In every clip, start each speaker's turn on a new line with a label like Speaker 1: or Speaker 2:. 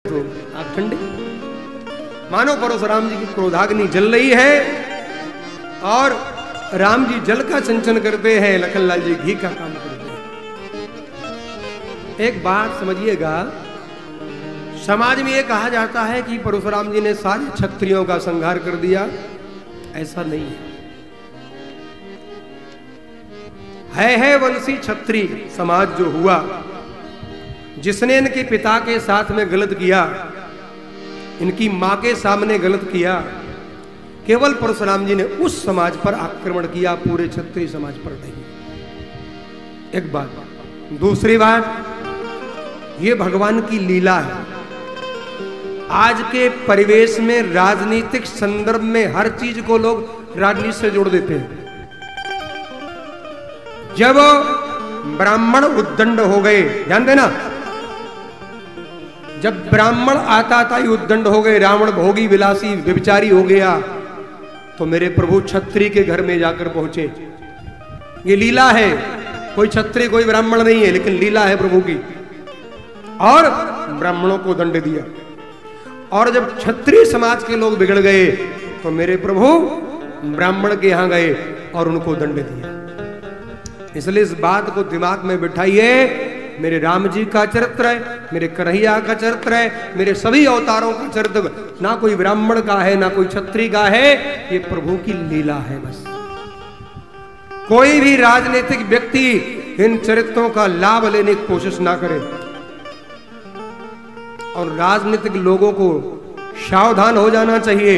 Speaker 1: तो आप ठंडे, मानो परशुराम जी की क्रोधाग्नि जल रही है और राम जी जल का सिंचन करते हैं, लखनलाल जी घी का काम करते हैं। एक बात समझिएगा, समाज में यह कहा जाता है कि परशुराम जी ने सारे क्षत्रियों का संहार कर दिया, ऐसा नहीं है वंशी क्षत्रिय समाज जो हुआ, जिसने इनके पिता के साथ में गलत किया, इनकी मां के सामने गलत किया, केवल परशुराम जी ने उस समाज पर आक्रमण किया, पूरे क्षत्रिय समाज पर नहीं। एक बात। दूसरी बात, ये भगवान की लीला है। आज के परिवेश में, राजनीतिक संदर्भ में हर चीज को लोग राजनीति से जोड़ देते हैं। जब ब्राह्मण उद्दंड हो गए, ध्यान देना, जब ब्राह्मण आता था उद्दंड हो गए, रावण भोगी विलासी व्यभिचारी हो गया, तो मेरे प्रभु क्षत्रिय के घर में जाकर पहुंचे। ये लीला है, कोई क्षत्रिय कोई ब्राह्मण नहीं है, लेकिन लीला है प्रभु की। और ब्राह्मणों को दंड दिया। और जब क्षत्रिय समाज के लोग बिगड़ गए, तो मेरे प्रभु ब्राह्मण के यहां गए और उनको दंड दिया। इसलिए इस बात को दिमाग में बिठाइए, मेरे राम जी का चरित्र है, मेरे कन्हैया का चरित्र है, मेरे सभी अवतारों का चरित्र ना कोई ब्राह्मण का है, ना कोई क्षत्रिय का है, ये प्रभु की लीला है बस। कोई भी राजनीतिक व्यक्ति इन चरित्रों का लाभ लेने की कोशिश ना करे। और राजनीतिक लोगों को सावधान हो जाना चाहिए,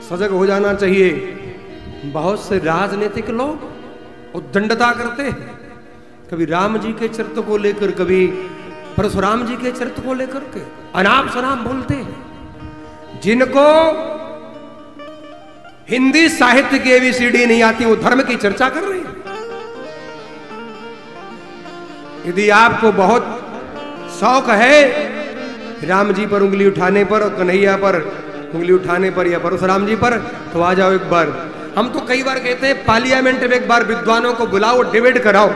Speaker 1: सजग हो जाना चाहिए। बहुत से राजनीतिक लोग उद्दंडता करते हैं, कभी राम जी के चरित्र को लेकर, कभी परशुराम जी के चरित्र को लेकर के अनाप शनाप बोलते हैं। जिनको हिंदी साहित्य की ABCD नहीं आती, वो धर्म की चर्चा कर रहे हैं। यदि आपको बहुत शौक है राम जी पर उंगली उठाने पर और कन्हैया पर उंगली उठाने पर या परशुराम जी पर, तो आ जाओ एक बार। हम तो कई बार कहते हैं पार्लियामेंट में एक बार विद्वानों को बुलाओ, डिबेट कराओ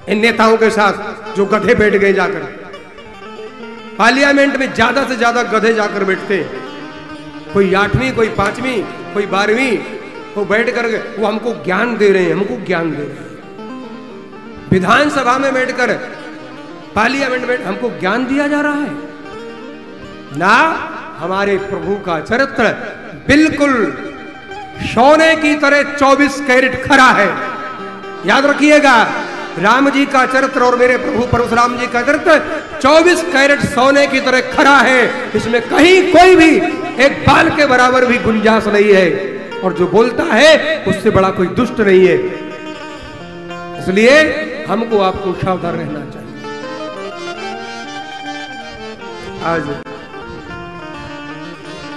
Speaker 1: इन नेताओं के साथ जो गधे बैठ गए जाकर। पार्लियामेंट में ज्यादा से ज्यादा गधे जाकर बैठते हैं, कोई 8वीं, कोई 5वीं, कोई 12वीं, वो बैठ कर वो हमको ज्ञान दे रहे हैं, हमको ज्ञान दे रहे हैं। विधानसभा में बैठकर, पार्लियामेंट में हमको ज्ञान दिया जा रहा है ना। हमारे प्रभु का चरित्र बिल्कुल सोने की तरह 24 कैरेट खरा है। याद रखिएगा, राम जी का चरित्र और मेरे प्रभु परशुराम जी का चरित्र 24 कैरेट सोने की तरह खरा है। इसमें कहीं कोई भी एक बाल के बराबर भी गुंजाइश नहीं है। और जो बोलता है उससे बड़ा कोई दुष्ट नहीं है। इसलिए हमको आपको सावधान रहना चाहिए। आज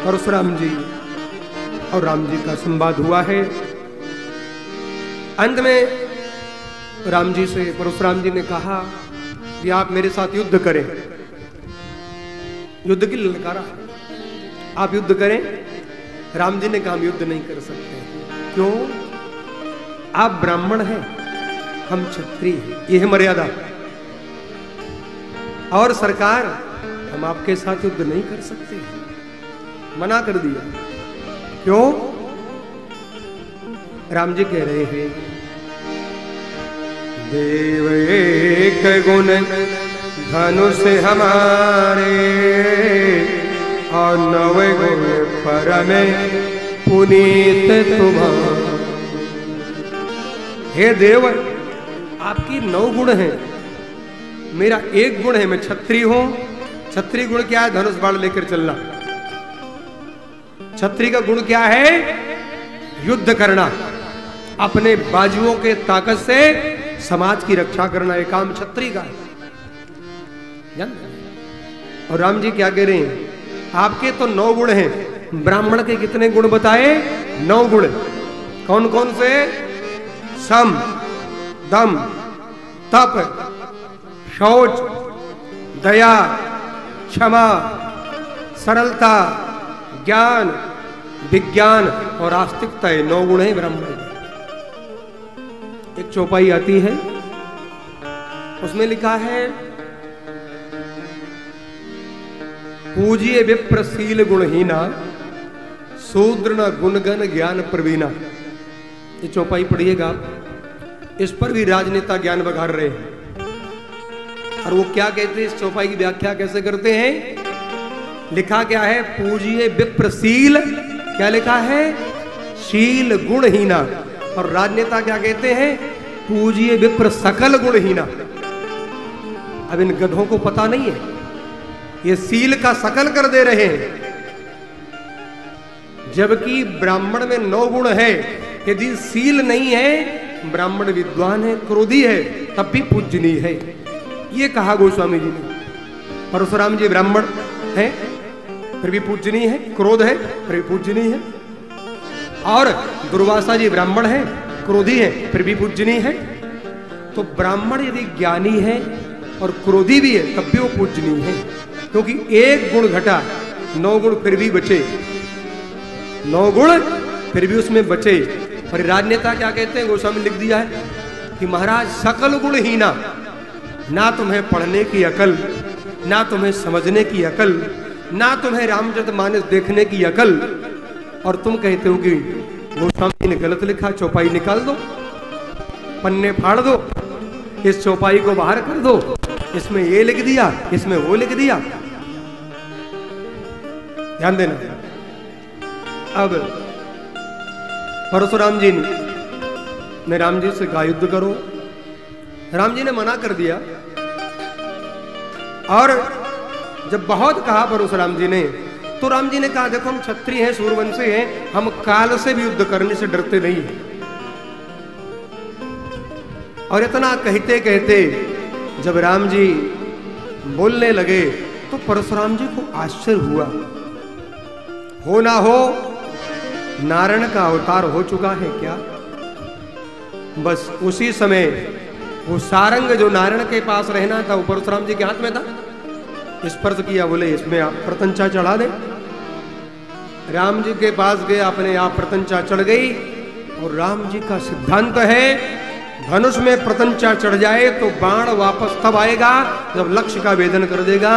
Speaker 1: परशुराम जी और राम जी का संवाद हुआ है। अंत में राम जी से परशुराम जी ने कहा कि आप मेरे साथ युद्ध करें। युद्ध की ललकारा, आप युद्ध करें। राम जी ने कहा हम युद्ध नहीं कर सकते। क्यों? आप ब्राह्मण हैं, हम क्षत्रिय हैं, यह है मर्यादा। और सरकार, हम आपके साथ युद्ध नहीं कर सकते, मना कर दिया। क्यों? राम जी कह रहे हैं, देव एक गुण धनुष हमारे और 9 गुण परम पुनीत तुम्हारे। हे देव, आपकी 9 गुण हैं, मेरा 1 गुण है, मैं क्षत्रिय हूं। क्षत्रिय गुण क्या है? धनुष बाण लेकर चलना। क्षत्रिय का गुण क्या है? युद्ध करना, अपने बाजुओं के ताकत से समाज की रक्षा करना, एक काम क्षत्रिय का है। और राम जी क्या कह रहे हैं? आपके तो 9 गुण हैं, ब्राह्मण के कितने गुण बताए? 9 गुण। कौन कौन से? सम, दम, तप, शौच, दया, क्षमा, सरलता, ज्ञान, विज्ञान और आस्तिकता। 9 गुण है ब्राह्मण। एक चौपाई आती है, उसमें लिखा है पूजिए विप्रशील गुणहीना, शूद्र न गुणगण ज्ञान प्रवीणा। ये चौपाई पढ़िएगा, इस पर भी राजनेता ज्ञान बघार रहे हैं। और वो क्या कहते हैं, इस चौपाई की व्याख्या कैसे करते हैं? लिखा क्या है? पूजिए विप्रशील, क्या लिखा है? शील गुणहीना। और राजनेता क्या कहते हैं? पूजिए विप्र सकल गुणहीना। अब इन गधों को पता नहीं है, ये शील का सकल कर दे रहे हैं, जबकि ब्राह्मण में 9 गुण है। यदि शील नहीं है, ब्राह्मण विद्वान है, क्रोधी है, तब भी पूजनीय है। ये कहा गोस्वामी जी ने। परशुराम जी ब्राह्मण हैं, फिर भी पूजनीय है, क्रोध है, फिर भी पूजनीय है। और दुर्वासा जी ब्राह्मण है, क्रोधी है, फिर भी पूजनीय है। तो ब्राह्मण यदि ज्ञानी है और क्रोधी भी है, तब भी वो पूजनीय है, क्योंकि एक गुण घटा, 9 गुण फिर भी बचे, 9 गुण फिर भी उसमें बचे। और राजनेता क्या कहते हैं, गोस्वामी लिख दिया है कि महाराज सकल गुणहीना, ना तुम्हें पढ़ने की अकल, ना तुम्हें समझने की अकल, ना तुम्हें रामचरितमानस देखने की अकल, और तुम कहते हो कि गोस्वामी ने गलत लिखा, चौपाई निकाल दो, पन्ने फाड़ दो, इस चौपाई को बाहर कर दो, इसमें ये लिख दिया, इसमें वो लिख दिया। ध्यान देना। अब परशुराम जी ने राम जी से कहा युद्ध करो, राम जी ने मना कर दिया। और जब बहुत कहा परशुराम जी ने, तो राम जी ने कहा देखो हम क्षत्रिय हैं, सूर्यवंशी हैं, हम काल से भी युद्ध करने से डरते नहीं हैं। और इतना कहते कहते जब राम जी बोलने लगे तो परशुराम जी को आश्चर्य हुआ। हो ना हो नारायण का अवतार हो चुका है क्या? बस उसी समय वो सारंग जो नारायण के पास रहना था, वो परशुराम जी के हाथ में था। स्पर्श किया, बोले इसमें आप प्रतंचा चढ़ा दे। राम जी के पास गए, अपने आप प्रतंचा चढ़ गई। और राम जी का सिद्धांत है, धनुष में प्रतंचा चढ़ जाए तो बाण वापस तब आएगा जब लक्ष्य का वेदन कर देगा।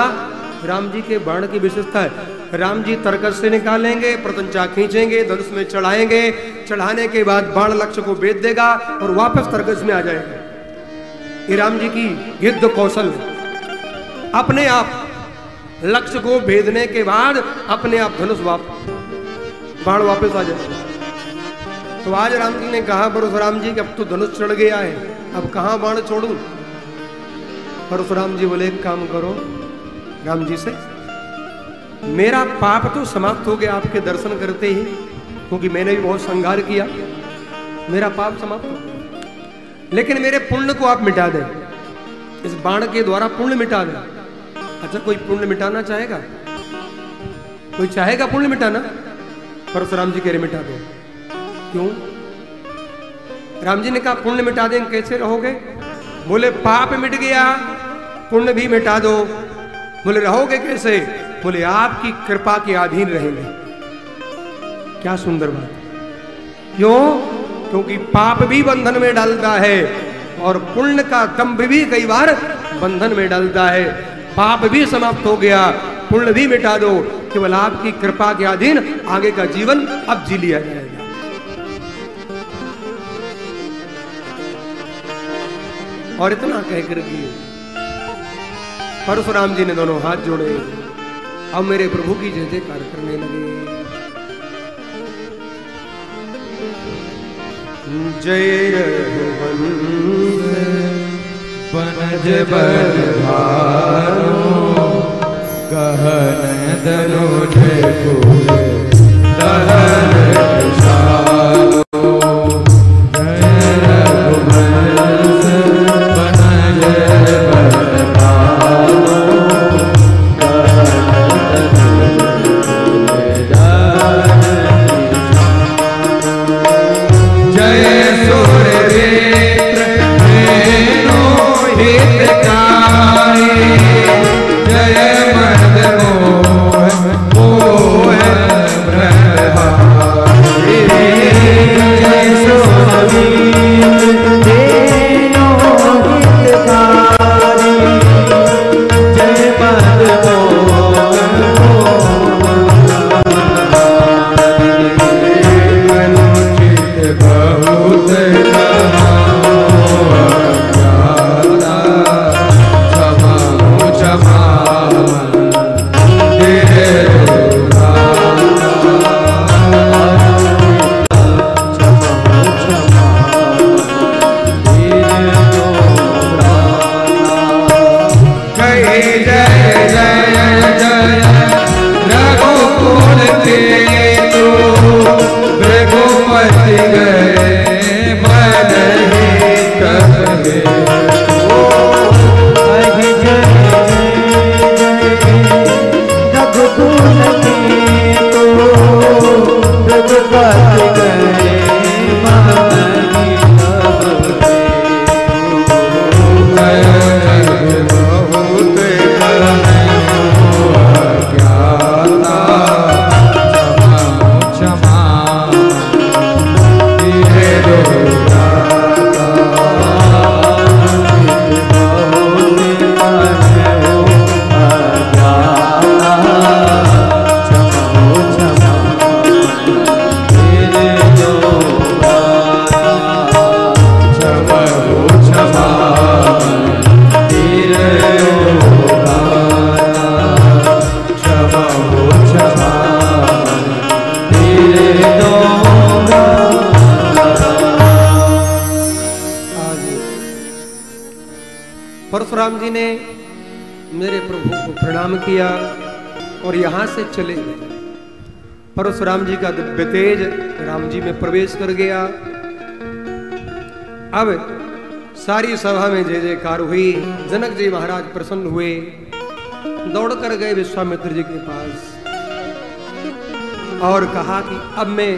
Speaker 1: राम जी के बाण की विशेषता है, राम जी तरकस से निकालेंगे, प्रतंचा खींचेंगे, धनुष में चढ़ाएंगे, चढ़ाने के बाद बाण लक्ष्य को भेद देगा और वापस तरकस में आ जाएगा। ये राम जी की युद्ध कौशल है। अपने आप लक्ष्य को भेदने के बाद अपने आप धनुष बाण वापस आ जाएगा। तो आज राम जी ने कहा परशुराम जी कि अब तो धनुष चढ़ गया है, अब कहां बाण छोड़ूं? परशुराम जी बोले एक काम करो, राम जी से मेरा पाप तो समाप्त हो गया आपके दर्शन करते ही, क्योंकि मैंने भी बहुत संघार किया, मेरा पाप समाप्त हो गया, लेकिन मेरे पुण्य को आप मिटा दें, इस बाण के द्वारा पुण्य मिटा दें। अच्छा, कोई पुण्य मिटाना चाहेगा? कोई चाहेगा पुण्य मिटाना? परशुराम जी कह रहे मिटा दो। क्यों? राम जी ने कहा पुण्य मिटा दें, कैसे रहोगे? बोले पाप मिट गया, पुण्य भी मिटा दो। बोले रहोगे कैसे? बोले आपकी कृपा के अधीन रहेंगे। क्या सुंदर बात। क्यों? क्योंकि पाप भी बंधन में डालता है और पुण्य का दंभ भी कई बार बंधन में डालता है। पाप भी समाप्त हो गया, पुण्य भी मिटा दो, केवल आपकी कृपा के अधीन आगे का जीवन अब जी लिया जाएगा। और इतना कहकर दिए, परशुराम जी ने दोनों हाथ जोड़े, अब मेरे प्रभु की जय जयकार करने लगे। जय रघुवंश बनज बलधारो, कहन दनुज कुल दहन विशालो। जय रघुवंश बनज बलधारो, जय मद मोह
Speaker 2: रघुकुल की तो रघुपति गए माही तब
Speaker 1: परशुराम जी ने मेरे प्रभु को प्रणाम किया और यहां से चले गए। परशुराम जी का दिव्य तेज राम जी में प्रवेश कर गया। अब सारी सभा में जय जयकार हुई। जनक जी महाराज प्रसन्न हुए, दौड़ कर गए विश्वामित्र जी के पास और कहा कि अब मैं